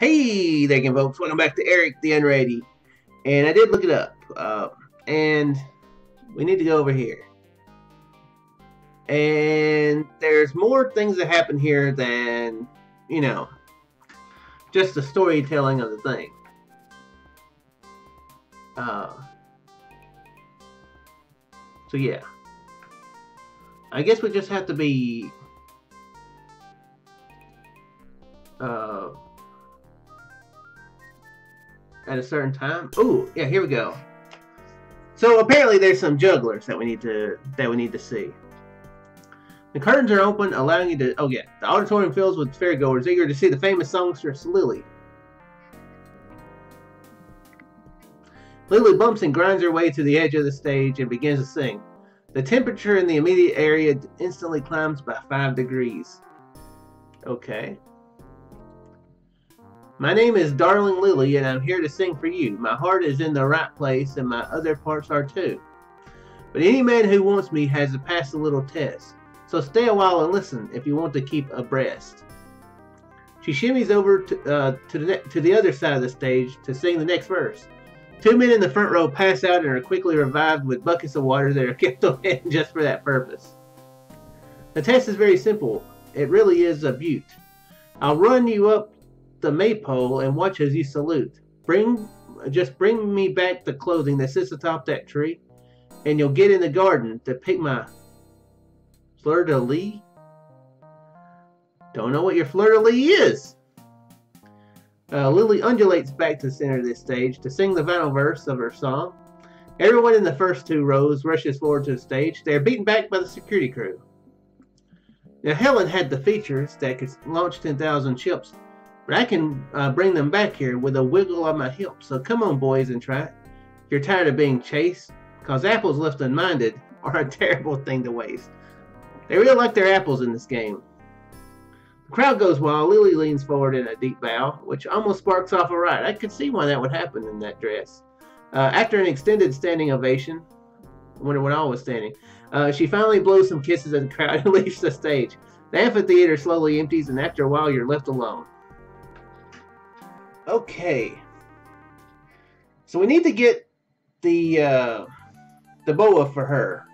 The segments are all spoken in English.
Hey there again, folks. Welcome back to Ewic the Unready. And I did look it up. And we need to go over here. And there's more things that happen here than, just the storytelling of the thing. So yeah. I guess we just have to be at a certain time. Oh, yeah, here we go. So apparently there's some jugglers that we need to see. The curtains are open, allowing you to. Oh yeah, the auditorium fills with fairgoers eager to see the famous songstress Lily. Lily bumps and grinds her way to the edge of the stage and begins to sing. The temperature in the immediate area instantly climbs by 5 degrees. Okay. My name is Darling Lily, and I'm here to sing for you. My heart is in the right place, and my other parts are too. But any man who wants me has to pass a little test. So stay a while and listen if you want to keep abreast. She shimmies over to the other side of the stage to sing the next verse. 2 men in the front row pass out and are quickly revived with buckets of water that are kept on hand just for that purpose. The test is very simple. It really is a beaut. I'll run you up the maypole and watch as you salute. Just bring me back the clothing that sits atop that tree, and you'll get in the garden to pick my fleur-de-lis. Don't know what your fleur-de-lis is. Lily undulates back to the center of this stage to sing the final verse of her song. Everyone in the first 2 rows rushes forward to the stage. They are beaten back by the security crew. Now Helen had the features that could launch 10,000 ships, but I can bring them back here with a wiggle of my hip. So come on, boys, and try it. If you're tired of being chased, cause apples left unminded are a terrible thing to waste. They really like their apples in this game. The crowd goes wild. Lily leans forward in a deep bow, which almost sparks off a riot. I could see why that would happen in that dress. After an extended standing ovation, I wonder when I was standing, she finally blows some kisses at the crowd and leaves the stage. The amphitheater slowly empties, and after a while, you're left alone. Okay. So we need to get the boa for her.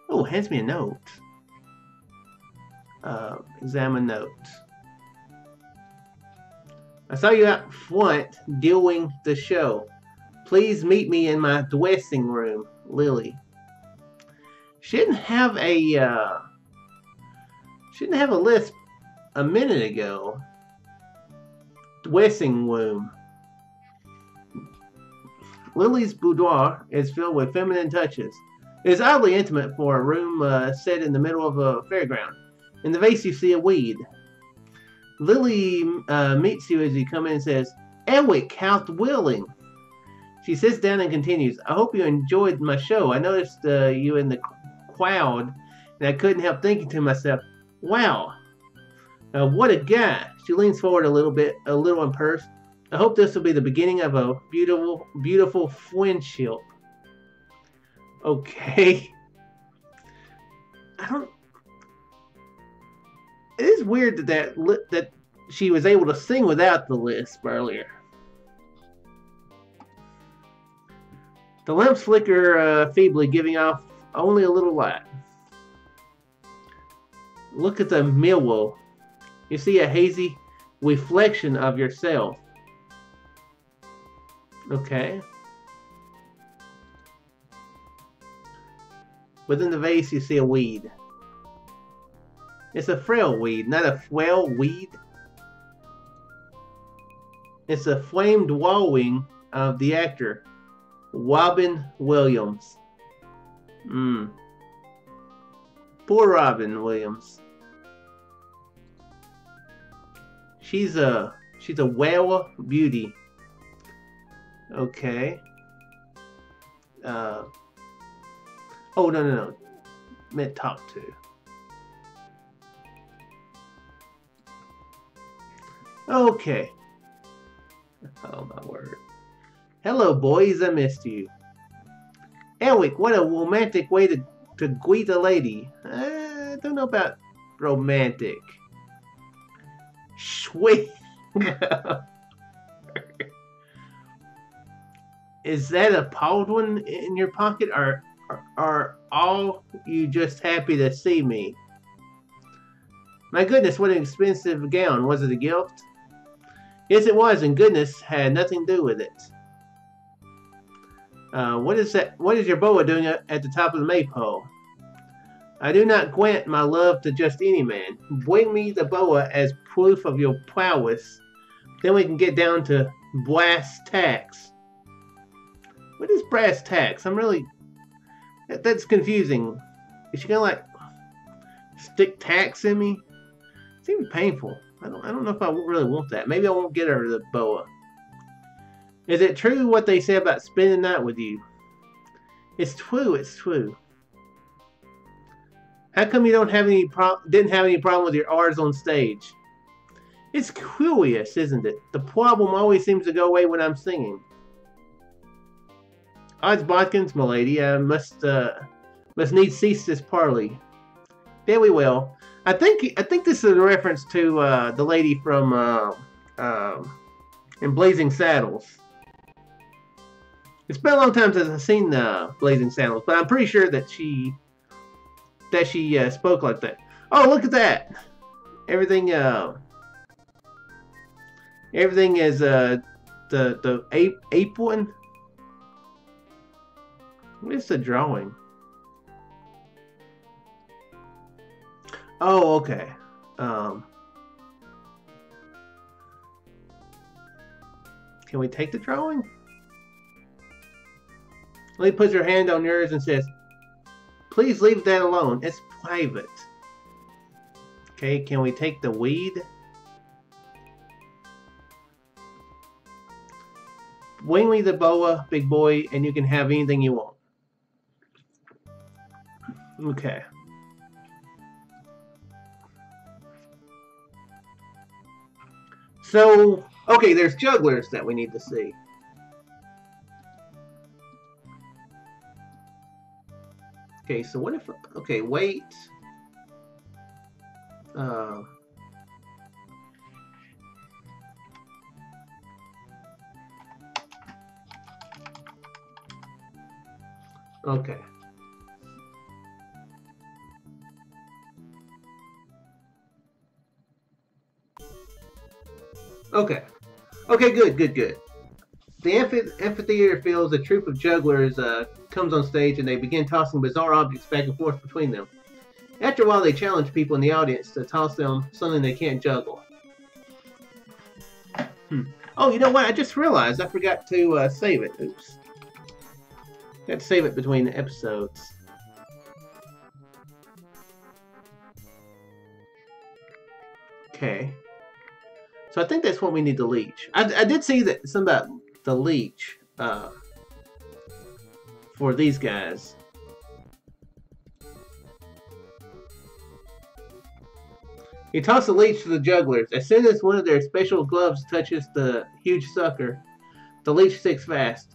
Oh, hands me a note. Examine notes. I saw you out front doing the show. Please meet me in my dressing room, Lily. She didn't have a lisp a minute ago. Dressing room. Lily's boudoir is filled with feminine touches. It is oddly intimate for a room set in the middle of a fairground. In the vase you see a weed. Lily meets you as you come in and says, Ewic, how's willing? She sits down and continues, I hope you enjoyed my show. I noticed you in the crowd, and I couldn't help thinking to myself, wow, what a guy. She leans forward a little and purrs. I hope this will be the beginning of a beautiful, beautiful friendship. Okay. It is weird that she was able to sing without the lisp earlier. The lamps flicker feebly, giving off only a little light. Look at the mirror. You see a hazy reflection of yourself. Okay. Within the vase, you see a weed. It's a frail weed, not a frail weed. It's a flamed drawing of the actor, Robin Williams. Poor Robin Williams. She's a whale beauty. Okay. Oh no. Meant talk to. Okay. Oh my word. Hello boys, I missed you. Ewic, what a romantic way to greet a lady. I don't know about romantic. Sweet. Is that a Baldwin in your pocket, or are all you just happy to see me? My goodness, what an expensive gown. Was it a gift? Yes, it was, and goodness had nothing to do with it. What is that? What is your boa doing at the top of the maypole? I do not grant my love to just any man. Bring me the boa as proof of your prowess. Then we can get down to brass tacks. What is brass tacks? I'm really... That's confusing. Is she gonna like stick tacks in me? It seems painful. I don't know if I really want that. Maybe I won't get her the boa. Is it true what they say about spending the night with you? It's true. It's true. How come you didn't have any problem with your R's on stage? It's curious, isn't it? The problem always seems to go away when I'm singing. Odds bodkins, m'lady, I must needs cease this parley. Very well. I think this is a reference to the lady from in Blazing Saddles. It's been a long time since I've seen Blazing Saddles, but I'm pretty sure that she spoke like that. Oh, look at that! Everything is the ape one. What is the drawing? Oh, okay. Can we take the drawing? Lady puts her hand on yours and says, "Please leave that alone. It's private." Okay, can we take the weed? Wing me the boa, big boy, and you can have anything you want. Okay. So, okay, there's jugglers that we need to see. Okay, so what if... Okay, wait. Okay. Okay. Okay, good. The amphitheater fills. A troop of jugglers comes on stage and they begin tossing bizarre objects back and forth between them. After a while, they challenge people in the audience to toss them something they can't juggle. Oh, you know what? I just realized I forgot to save it. Oops. Got to save it between the episodes. Okay. So I think that's what we need to leech. I did see that something about the leech for these guys. You toss the leech to the jugglers. As soon as one of their special gloves touches the huge sucker, the leech sticks fast.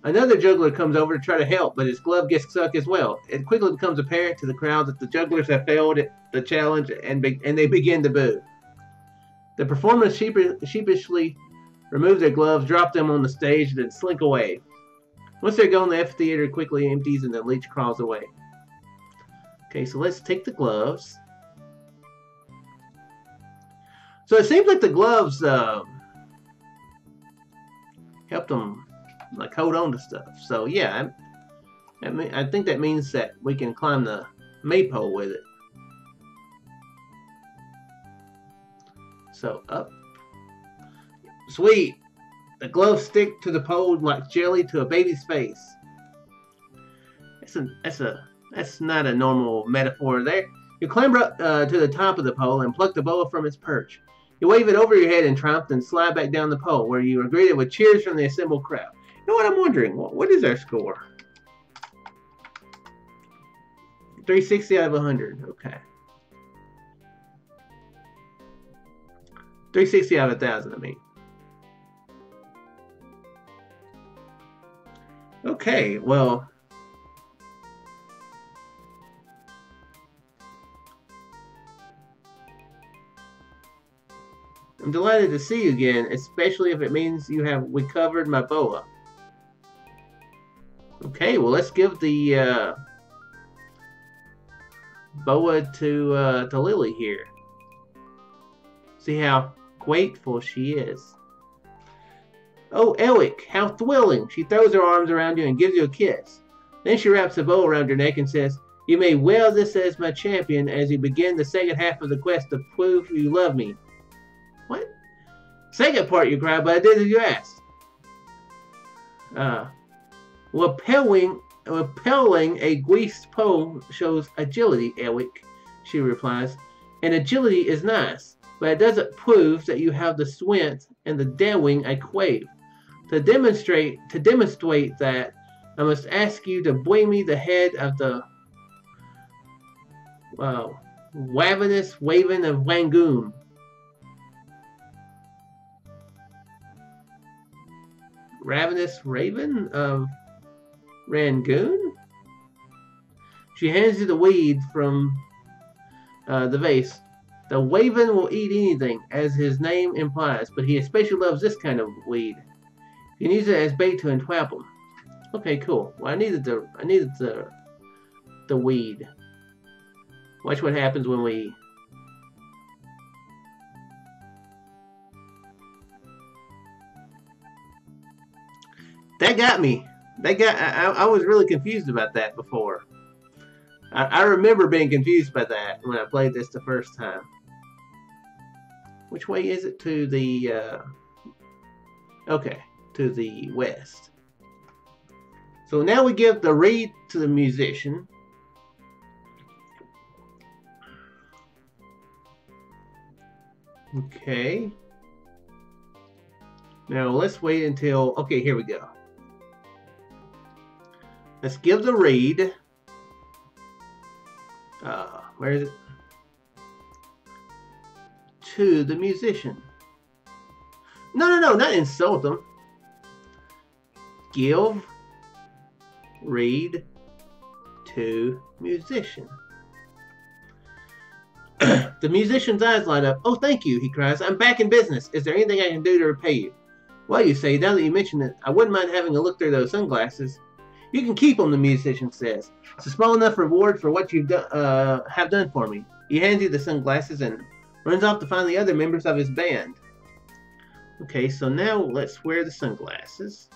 Another juggler comes over to try to help, but his glove gets stuck as well. It quickly becomes apparent to the crowd that the jugglers have failed at the challenge, and they begin to boo. The performers sheepishly remove their gloves, drop them on the stage, and then slink away. Once they're gone, the amphitheater quickly empties and the leech crawls away. Okay, so let's take the gloves. So it seems like the gloves helped them like hold on to stuff. So yeah, I think that means that we can climb the maypole with it. So up. Sweet. The gloves stick to the pole like jelly to a baby's face. That's not a normal metaphor there. You clamber up to the top of the pole and pluck the boa from its perch. You wave it over your head in triumph and slide back down the pole, where you are greeted with cheers from the assembled crowd. You know what I'm wondering? What is our score? 360 out of 100. Okay. 360 out of 1,000, I mean. Okay, well. I'm delighted to see you again, especially if it means you have recovered my boa. Okay, well let's give the boa to Lily here. See how grateful she is. Oh, Ewic, how thrilling! She throws her arms around you and gives you a kiss. Then she wraps a bow around your neck and says, "You may wear this as my champion as you begin the second half of the quest to prove you love me." What? Second part, you cry, but I did as you asked. Repelling a greased pole shows agility, Ewic, she replies. And agility is nice, but it doesn't prove that you have the strength and the daring I crave. To demonstrate that, I must ask you to bring me the head of the ravenous raven of Rangoon. Ravenous raven of Rangoon? She hands you the weed from the vase. The raven will eat anything, as his name implies, but he especially loves this kind of weed. You can use it as bait to entrap him. Okay, cool. Well, I needed the weed. Watch what happens when we. That got me. I was really confused about that before. I remember being confused by that when I played this the first time. Which way is it to the, okay, to the west. So now we give the reed to the musician. Okay. Now let's wait until, okay, here we go. Let's give the reed. Where is it? To the musician. No, not insult them. Give reed to musician. The musician's eyes light up. "Oh, thank you," he cries. "I'm back in business. Is there anything I can do to repay you?" "Well, you say, now that you mention it, I wouldn't mind having a look through those sunglasses." "You can keep them," the musician says. "It's a small enough reward for what you've have done for me." He hands you the sunglasses and runs off to find the other members of his band. Okay, so now let's wear the sunglasses.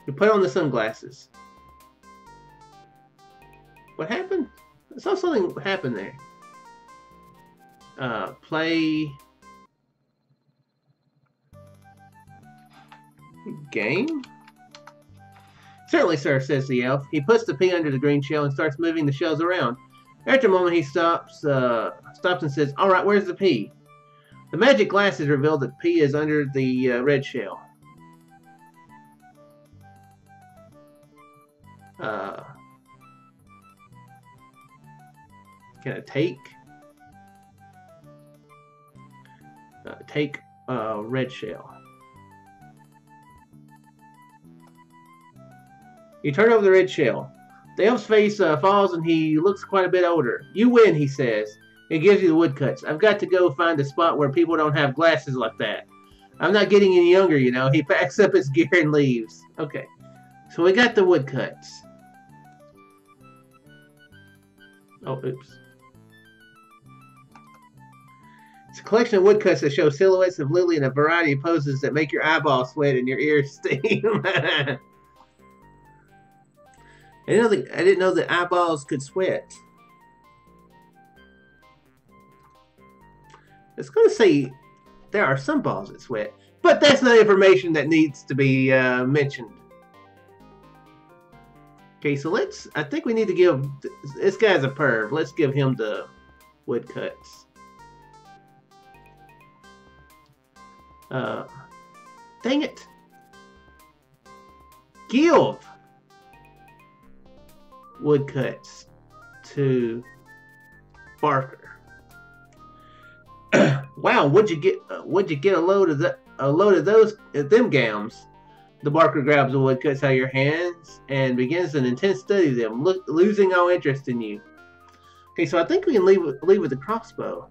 You put on the sunglasses. What happened? I saw something happen there. Play game? "Certainly, sir," says the elf. He puts the pea under the green shell and starts moving the shells around. After a moment, he stops and says, "All right, where's the pea?" The magic glasses reveal that the pea is under the red shell. Can I take? Take red shell. You turn over the red shell. The elf's face falls and he looks quite a bit older. "You win," he says. He gives you the woodcuts. "I've got to go find a spot where people don't have glasses like that. I'm not getting any younger, you know." He packs up his gear and leaves. Okay, so we got the woodcuts. Oh, oops. It's a collection of woodcuts that show silhouettes of Lily in a variety of poses that make your eyeballs sweat and your ears steam. I didn't know that eyeballs could sweat. It's going to say there are some balls that sweat, but that's not information that needs to be mentioned. Okay, so I think we need to give, this guy's a perv. Let's give him the woodcuts. Dang it. Give woodcuts to Barker. Wow, would you get a load of them gams? The Barker grabs the woodcuts out of your hands and begins an intense study of them, losing all interest in you. Okay, so I think we can leave with the crossbow.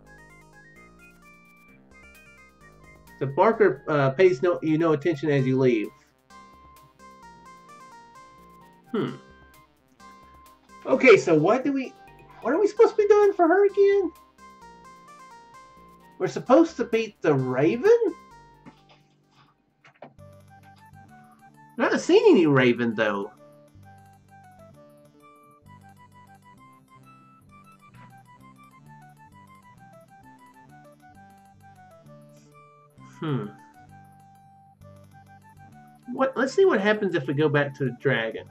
The Barker pays you no attention as you leave. Okay, so what are we supposed to be doing for her again? We're supposed to beat the Raven? I haven't seen any Raven though. Let's see what happens if we go back to the dragon.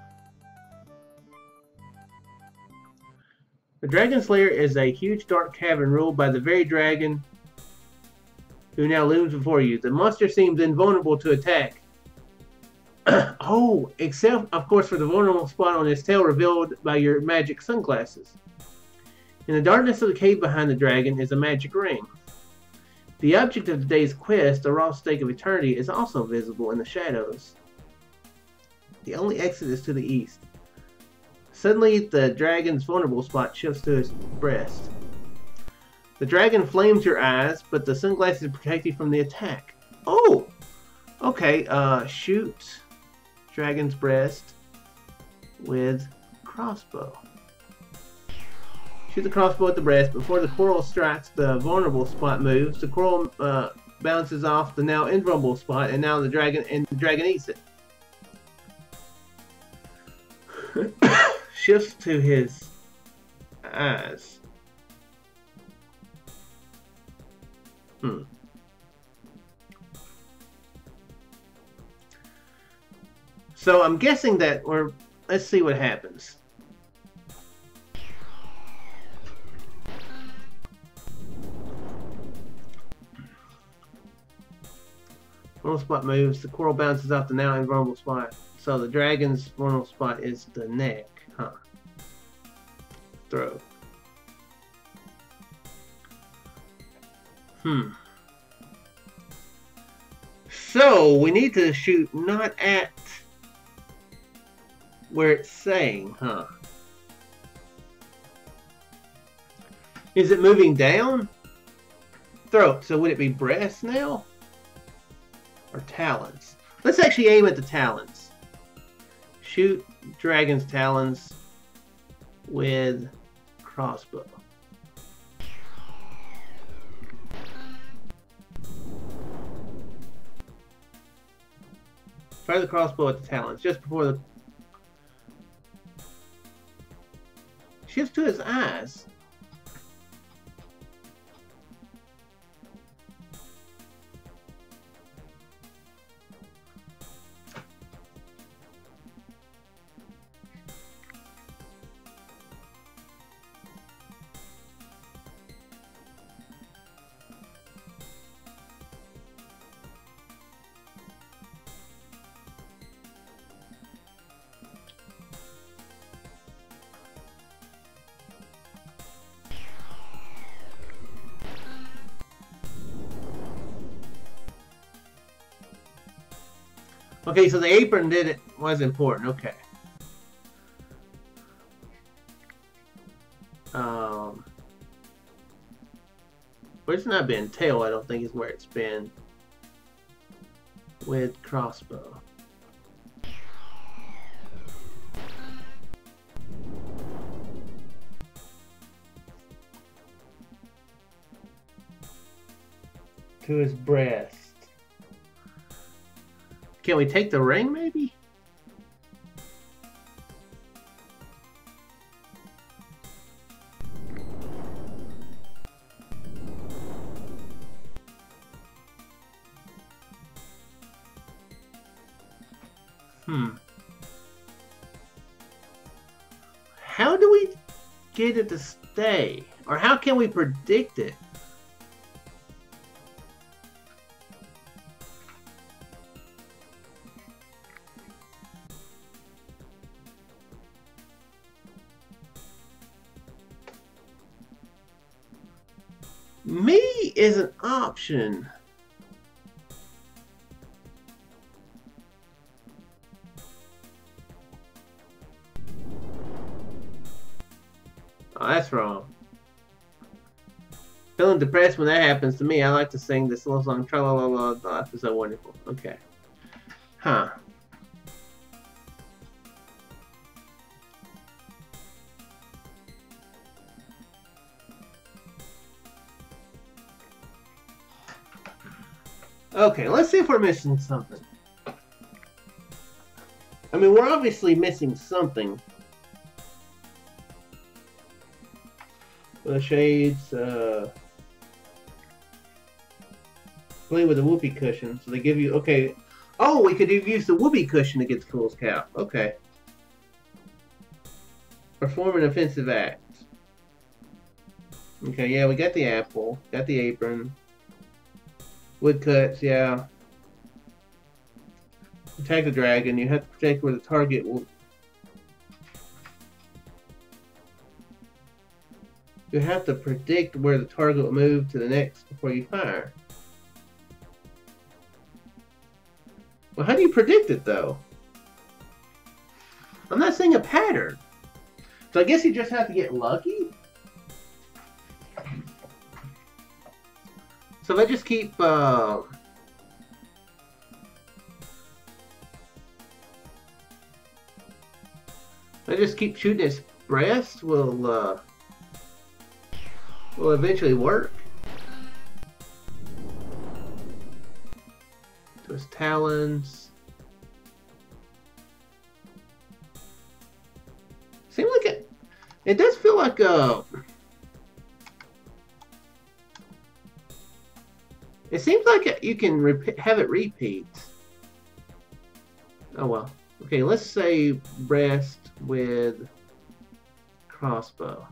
The Dragon's Lair is a huge dark cavern ruled by the very dragon who now looms before you. The monster seems invulnerable to attack. Oh, except, of course, for the vulnerable spot on his tail revealed by your magic sunglasses. In the darkness of the cave behind the dragon is a magic ring. The object of today's quest, the raw stake of eternity, is also visible in the shadows. The only exit is to the east. Suddenly, the dragon's vulnerable spot shifts to his breast. The dragon flames your eyes, but the sunglasses protect you from the attack. Oh! Okay, shoot dragon's breast with crossbow. Shoot the crossbow at the breast. Before the quarrel strikes the vulnerable spot moves, the quarrel bounces off the now invulnerable spot, and now the dragon eats it. Shifts to his eyes. So I'm guessing that let's see what happens. Vulnerable spot moves, the quarrel bounces off the now invulnerable spot. So the dragon's vulnerable spot is the neck, huh? Throat. So we need to shoot not at where it's saying, huh? Is it moving down? Throat. So would it be breast now? Or talons? Let's actually aim at the talons. Shoot dragon's talons with crossbow. Fire the crossbow at the talons just before the shifts to his eyes. Okay, so the apron was important. Okay. But it's not been tail, I don't think is where it's been with crossbow. To his breast. Can we take the ring, maybe? How do we get it to stay? Or how can we predict it? Me is an option. Oh, that's wrong. Feeling depressed when that happens to me. I like to sing this little song. Tra la la la. Life is so wonderful. Okay. Huh. Okay, let's see if we're missing something. I mean, we're obviously missing something. The shades, play with the whoopee cushion. So they give you, okay. Oh, we could use the whoopee cushion to get the fool's cap. Okay. Perform an offensive act. Okay, yeah, we got the apple. Got the apron. Woodcuts, yeah. Attack the dragon. You have to protect where the target will. You have to predict where the target will move to the next before you fire. Well, how do you predict it, though? I'm not seeing a pattern. So I guess you just have to get lucky? So if I just keep... I just keep shooting his breast, will eventually work. To his talons. Seems like it does feel like it seems like you can have it repeat. Oh well. Okay, let's say breast with crossbow.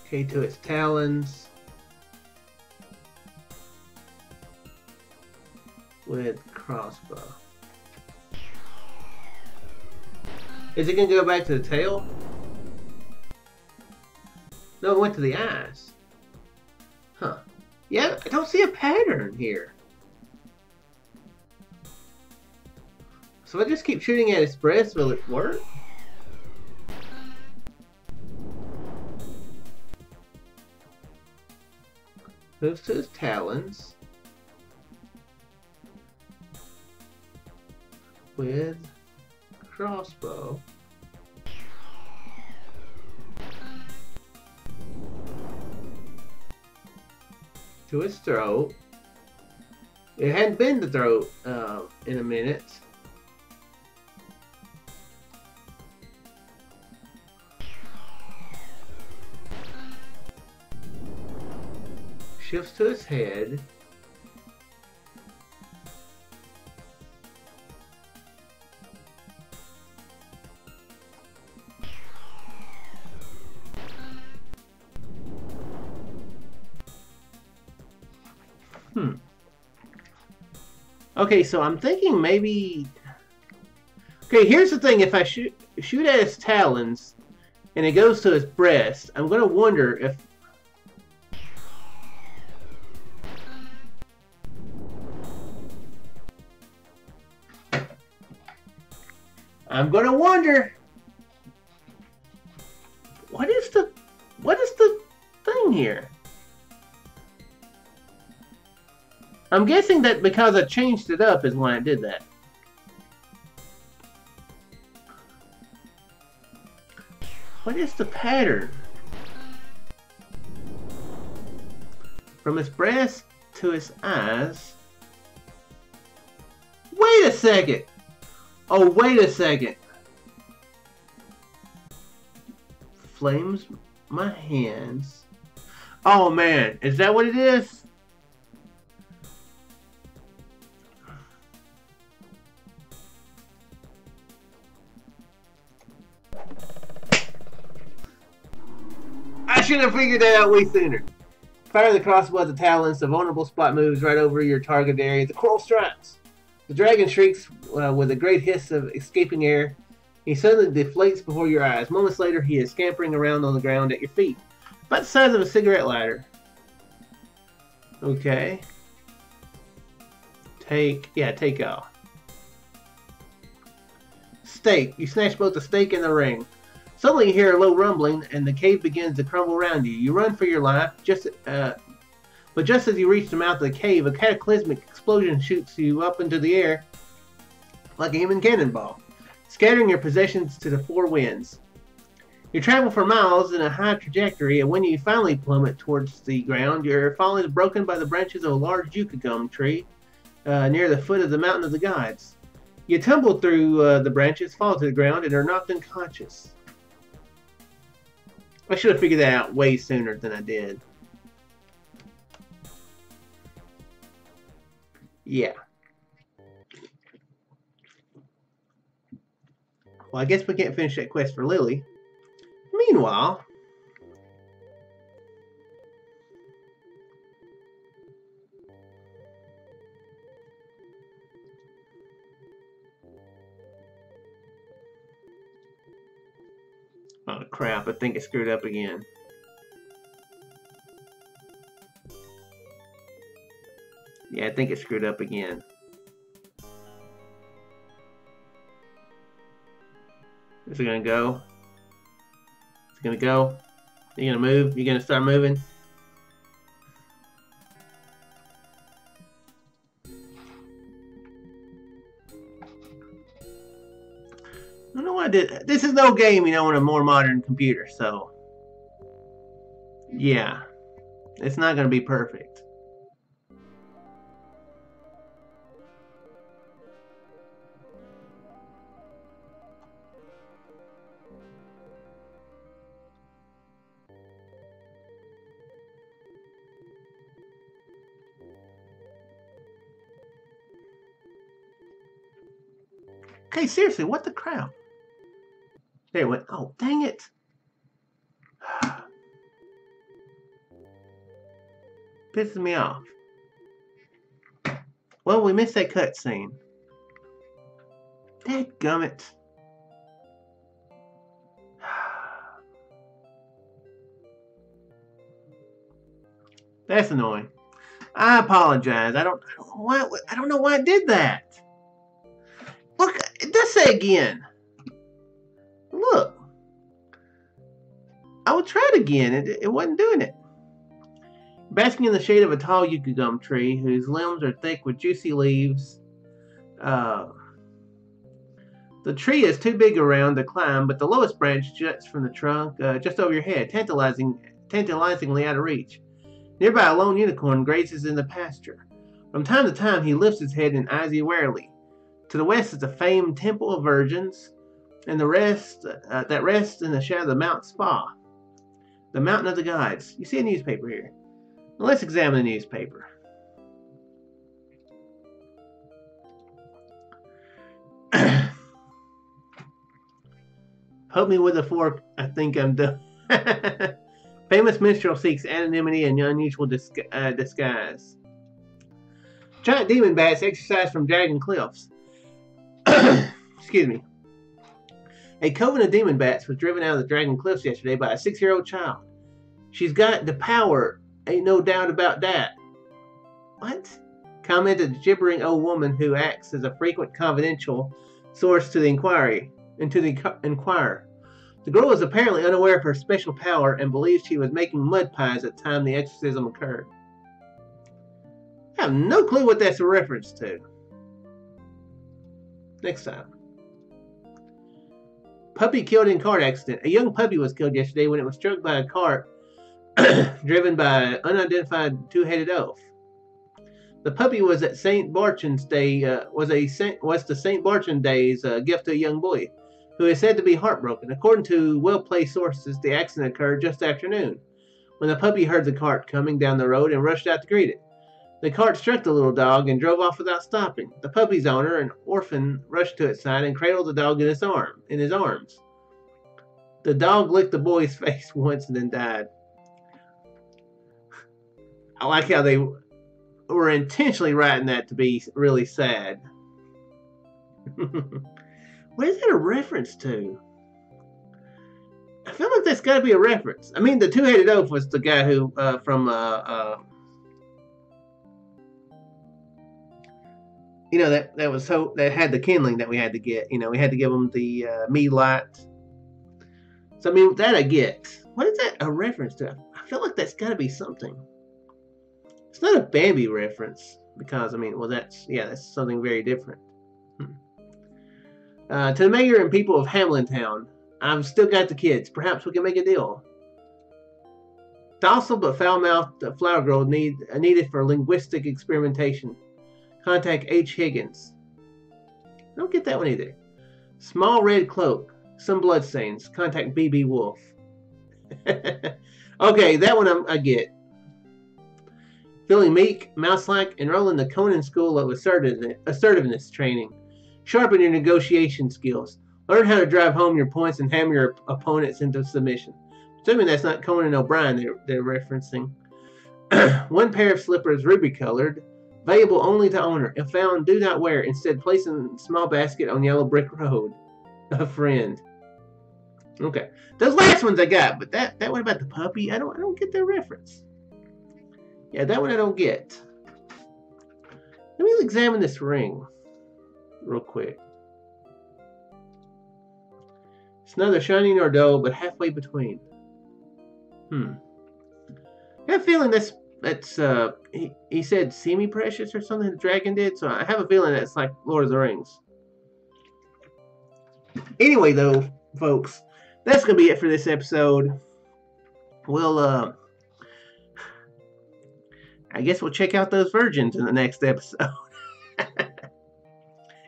Okay, to its talons with crossbow. Is it going to go back to the tail? No, it went to the eyes. Huh. Yeah, I don't see a pattern here. So I just keep shooting at its breast, will it work? Moves to his talons with crossbow. To his throat. It hadn't been the throat in a minute. Shifts to his head. Okay, so I'm thinking maybe... Okay, here's the thing. If I shoot at his talons and it goes to his breast, I'm going to wonder if... I'm going to wonder... What is the thing here? I'm guessing that because I changed it up is why I did that. What is the pattern? From his breast to his eyes. Wait a second! Oh, wait a second. Flames my hands. Oh man, is that what it is? I should have figured that out way sooner. Fire the crossbow at the talons. The vulnerable spot moves right over your target area. The coral strikes. The dragon shrieks with a great hiss of escaping air. He suddenly deflates before your eyes. Moments later, he is scampering around on the ground at your feet, about the size of a cigarette lighter. Okay. Take off. Stake. You snatch both the stake and the ring. Suddenly you hear a low rumbling, and the cave begins to crumble around you. You run for your life, but just as you reach the mouth of the cave, a cataclysmic explosion shoots you up into the air like a human cannonball, scattering your possessions to the four winds. You travel for miles in a high trajectory, and when you finally plummet towards the ground, your fall is broken by the branches of a large yucca gum tree near the foot of the Mountain of the Gods. You tumble through the branches, fall to the ground, and are knocked unconscious. I should have figured that out way sooner than I did. Yeah. Well, I guess we can't finish that quest for Lily. Meanwhile... Oh crap, I think I screwed up again. Yeah, I think it screwed up again. Is it gonna go? It's gonna go? You gonna move? You gonna start moving? I don't know what I did. This is no game, you know, on a more modern computer, so... Yeah. It's not gonna be perfect. Okay, seriously, what the crap? There it went. Oh, dang it. Pisses me off. Well, we missed that cutscene. Dadgummit. That's annoying. I apologize. I don't know why I did that. Look, it does say again. Look. I would try it again. It wasn't doing it. Basking in the shade of a tall yucca gum tree, whose limbs are thick with juicy leaves. The tree is too big around to climb, but the lowest branch juts from the trunk just over your head, tantalizingly out of reach. Nearby, a lone unicorn grazes in the pasture. From time to time, he lifts his head and eyes you warily. To the west is the famed Temple of Virgins, and the rest that rests in the shadow of Mount Spa, the Mountain of the Gods. You see a newspaper here. Now let's examine the newspaper. Help me with a fork. I think I'm done. Famous minstrel seeks anonymity and unusual disguise. Giant demon bats exercise from dragon cliffs. Excuse me. A coven of demon bats was driven out of the dragon cliffs yesterday by a 6-year-old child. She's got the power, ain't no doubt about that. What? Commented the gibbering old woman who acts as a frequent confidential source to the Inquirer. The girl was apparently unaware of her special power and believed she was making mud pies at the time the exorcism occurred. I have no clue what that's a reference to. Next time. Puppy killed in cart accident. A young puppy was killed yesterday when it was struck by a cart driven by an unidentified two-headed elf. The puppy was at St. Barchan's Day. Was the St. Barchan Day's gift to a young boy, who is said to be heartbroken. According to well-placed sources, the accident occurred just after noon, when the puppy heard the cart coming down the road and rushed out to greet it. The cart struck the little dog and drove off without stopping. The puppy's owner, an orphan, rushed to its side and cradled the dog in his arms. The dog licked the boy's face once and then died. I like how they were intentionally writing that to be really sad. What is that a reference to? I feel like that's got to be a reference. I mean, the two-headed oaf was the guy who from you know, that was so that had the kindling that we had to get. You know, we had to give them the me light. So I mean, that I get. What is that a reference to? I feel like that's got to be something. It's not a Bambi reference because I mean, well, that's something very different. To the mayor and people of Hamlin Town, I've still got the kids. Perhaps we can make a deal. Docile but foul-mouthed flower girl needed for linguistic experimentation. Contact H. Higgins. I don't get that one either. Small red cloak. Some bloodstains. Contact B.B. Wolf. Okay, that one I get. Feeling meek, mouse-like, enroll in the Conan School of Assertiveness Training. Sharpen your negotiation skills. Learn how to drive home your points and hammer your opponents into submission. Assuming that's not Conan O'Brien they're referencing. One pair of slippers, ruby-colored, valuable only to owner. If found, do not wear. Instead, place in a small basket on Yellow Brick Road. A friend. Okay, those last ones I got, but that one about the puppy, I don't get that reference. Yeah, that one I don't get. Let me examine this ring real quick. It's neither shiny nor dull, but halfway between. I have a feeling that's he said semi-precious or something the dragon did, so I have a feeling that's like Lord of the Rings. Anyway, though, folks, that's gonna be it for this episode. We'll I guess we'll check out those virgins in the next episode.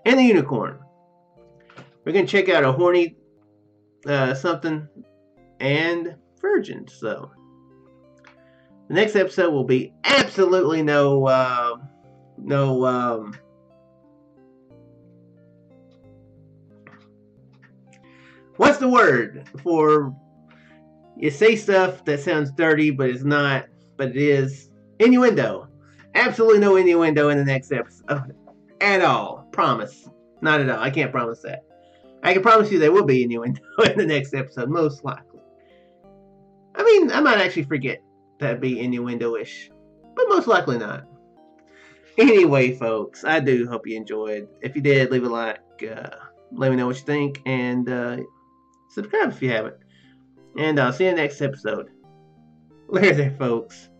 And the unicorn. We're gonna check out a horny something and virgins. So the next episode will be absolutely no what's the word for you say stuff that sounds dirty but it's not, but it is? Innuendo. Absolutely no innuendo in the next episode at all. Promise. Not at all. I can't promise that. I can promise you there will be innuendo in the next episode, most likely. I mean, I might actually forget that'd be innuendo-ish, but most likely not. Anyway, folks, I do hope you enjoyed. If you did, leave a like, let me know what you think, and subscribe if you haven't. And I'll see you in the next episode. Later there, folks.